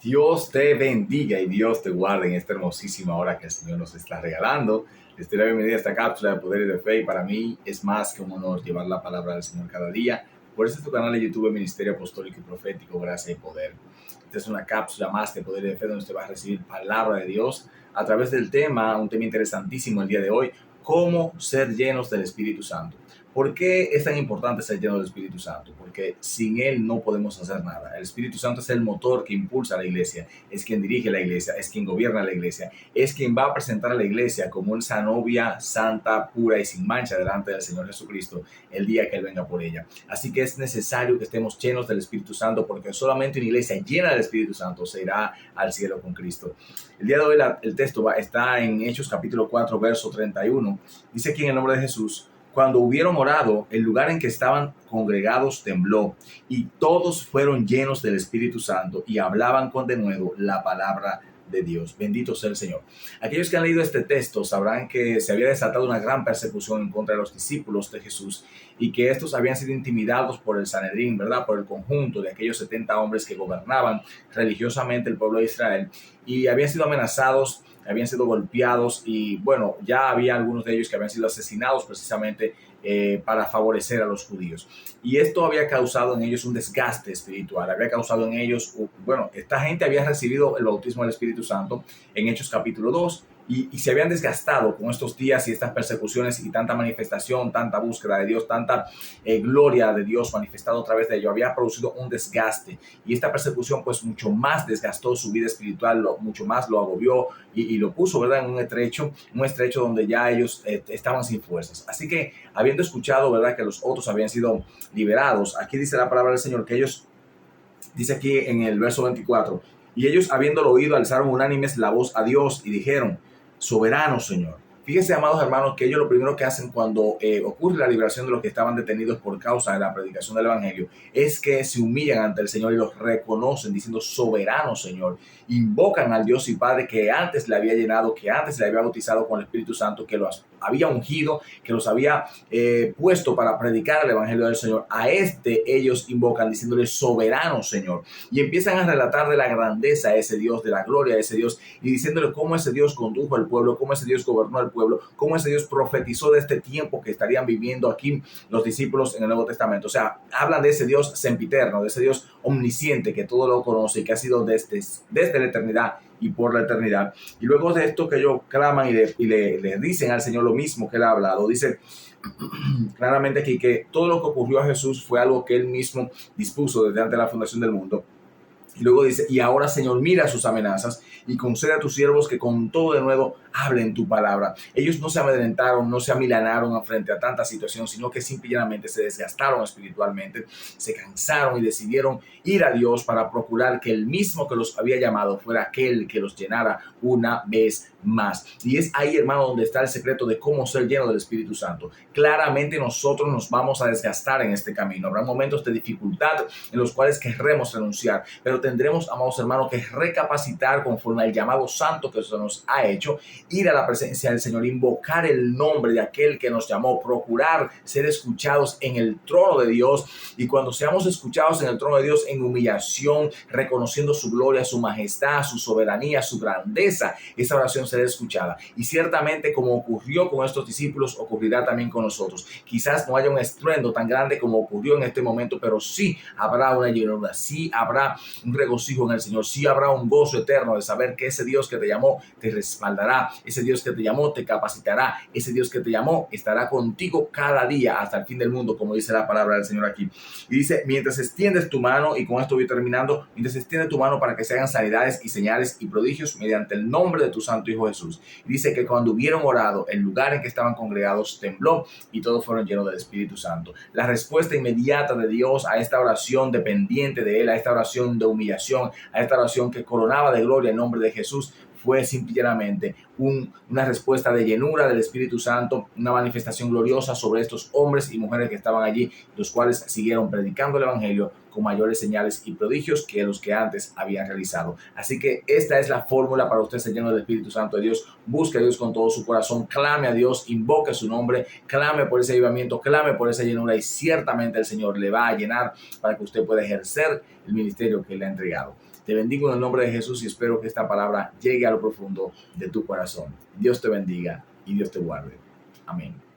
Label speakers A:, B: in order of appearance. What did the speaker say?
A: Dios te bendiga y Dios te guarde en esta hermosísima hora que el Señor nos está regalando. Les doy la bienvenida a esta cápsula de poder y de fe y para mí es más que un honor llevar la palabra del Señor cada día. Por eso es tu canal de YouTube, Ministerio Apostólico y Profético, Gracia y Poder. Esta es una cápsula más de poder y de fe donde usted va a recibir palabra de Dios a través del tema, un tema interesantísimo el día de hoy, cómo ser llenos del Espíritu Santo. ¿Por qué es tan importante ser lleno del Espíritu Santo? Porque sin Él no podemos hacer nada. El Espíritu Santo es el motor que impulsa a la iglesia, es quien dirige la iglesia, es quien gobierna la iglesia, es quien va a presentar a la iglesia como esa novia santa, pura y sin mancha delante del Señor Jesucristo el día que Él venga por ella. Así que es necesario que estemos llenos del Espíritu Santo porque solamente una iglesia llena del Espíritu Santo se irá al cielo con Cristo. El día de hoy el texto está en Hechos capítulo 4, verso 31. Dice aquí en el nombre de Jesús: cuando hubieron orado, el lugar en que estaban congregados tembló y todos fueron llenos del Espíritu Santo y hablaban con denuedo la palabra de Dios. Bendito sea el Señor. Aquellos que han leído este texto sabrán que se había desatado una gran persecución en contra de los discípulos de Jesús y que estos habían sido intimidados por el Sanedrín, ¿verdad? Por el conjunto de aquellos 70 hombres que gobernaban religiosamente el pueblo de Israel y habían sido amenazados, habían sido golpeados y bueno, ya había algunos de ellos que habían sido asesinados precisamente para favorecer a los judíos. Y esto había causado en ellos un desgaste espiritual, había causado en ellos, bueno, esta gente había recibido el bautismo del Espíritu Santo en Hechos capítulo 2 y se habían desgastado con estos días y estas persecuciones y tanta manifestación, tanta búsqueda de Dios, tanta gloria de Dios manifestada a través de ello, había producido un desgaste y esta persecución pues mucho más desgastó su vida espiritual, mucho más lo agobió y lo puso, ¿verdad?, en un estrecho donde ya ellos estaban sin fuerzas. Así que habiendo escuchado, ¿verdad?, que los otros habían sido liberados, aquí dice la palabra del Señor que ellos, dice aquí en el verso 24, y ellos habiéndolo oído alzaron unánimes la voz a Dios y dijeron: soberano Señor. Fíjense, amados hermanos, que ellos lo primero que hacen cuando ocurre la liberación de los que estaban detenidos por causa de la predicación del Evangelio es que se humillan ante el Señor y los reconocen diciendo: soberano Señor. Invocan al Dios y Padre que antes le había llenado, que antes le había bautizado con el Espíritu Santo, que los había ungido, que los había puesto para predicar el Evangelio del Señor. A ellos invocan diciéndole: soberano Señor. Y empiezan a relatar de la grandeza de ese Dios, de la gloria de ese Dios y diciéndole cómo ese Dios condujo al pueblo, cómo ese Dios gobernó al pueblo, cómo ese Dios profetizó de este tiempo que estarían viviendo aquí los discípulos en el Nuevo Testamento. O sea, hablan de ese Dios sempiterno, de ese Dios omnisciente que todo lo conoce y que ha sido desde la eternidad y por la eternidad. Y luego de esto que ellos claman y le dicen al Señor lo mismo que él ha hablado, dice claramente aquí que todo lo que ocurrió a Jesús fue algo que él mismo dispuso desde antes de la fundación del mundo. Y luego dice: y ahora, Señor, mira sus amenazas y concede a tus siervos que con todo de nuevo hablen tu palabra. Ellos no se amedrentaron, no se amilanaron frente a tanta situación, sino que simplemente se desgastaron espiritualmente, se cansaron y decidieron ir a Dios para procurar que el mismo que los había llamado fuera aquel que los llenara una vez más. Y es ahí, hermano, donde está el secreto de cómo ser lleno del Espíritu Santo. Claramente nosotros nos vamos a desgastar en este camino. Habrá momentos de dificultad en los cuales querremos renunciar, pero tendremos, amados hermanos, que recapacitar conforme al llamado santo que se nos ha hecho, ir a la presencia del Señor, invocar el nombre de aquel que nos llamó, procurar ser escuchados en el trono de Dios. Y cuando seamos escuchados en el trono de Dios en humillación, reconociendo su gloria, su majestad, su soberanía, su grandeza, esa oración será escuchada. Y ciertamente, como ocurrió con estos discípulos, ocurrirá también con nosotros. Quizás no haya un estruendo tan grande como ocurrió en este momento, pero sí habrá una llenura, sí habrá un regocijo en el Señor, sí habrá un gozo eterno de saber que ese Dios que te llamó te respaldará, ese Dios que te llamó te capacitará, ese Dios que te llamó estará contigo cada día hasta el fin del mundo, como dice la palabra del Señor aquí. Y dice: mientras extiendes tu mano, y con esto voy terminando, mientras extiendes tu mano para que se hagan sanidades y señales y prodigios mediante el nombre de tu Santo Hijo Jesús. Y dice que cuando hubieron orado, el lugar en que estaban congregados tembló y todos fueron llenos del Espíritu Santo. La respuesta inmediata de Dios a esta oración dependiente de Él, a esta oración de humillación, a esta oración que coronaba de gloria el nombre de Jesús, fue simplemente una respuesta de llenura del Espíritu Santo, una manifestación gloriosa sobre estos hombres y mujeres que estaban allí, los cuales siguieron predicando el Evangelio con mayores señales y prodigios que los que antes habían realizado. Así que esta es la fórmula para usted ser lleno del Espíritu Santo de Dios. Busque a Dios con todo su corazón, clame a Dios, invoque su nombre, clame por ese avivamiento, clame por esa llenura y ciertamente el Señor le va a llenar para que usted pueda ejercer el ministerio que le ha entregado. Te bendigo en el nombre de Jesús y espero que esta palabra llegue a lo profundo de tu corazón. Dios te bendiga y Dios te guarde. Amén.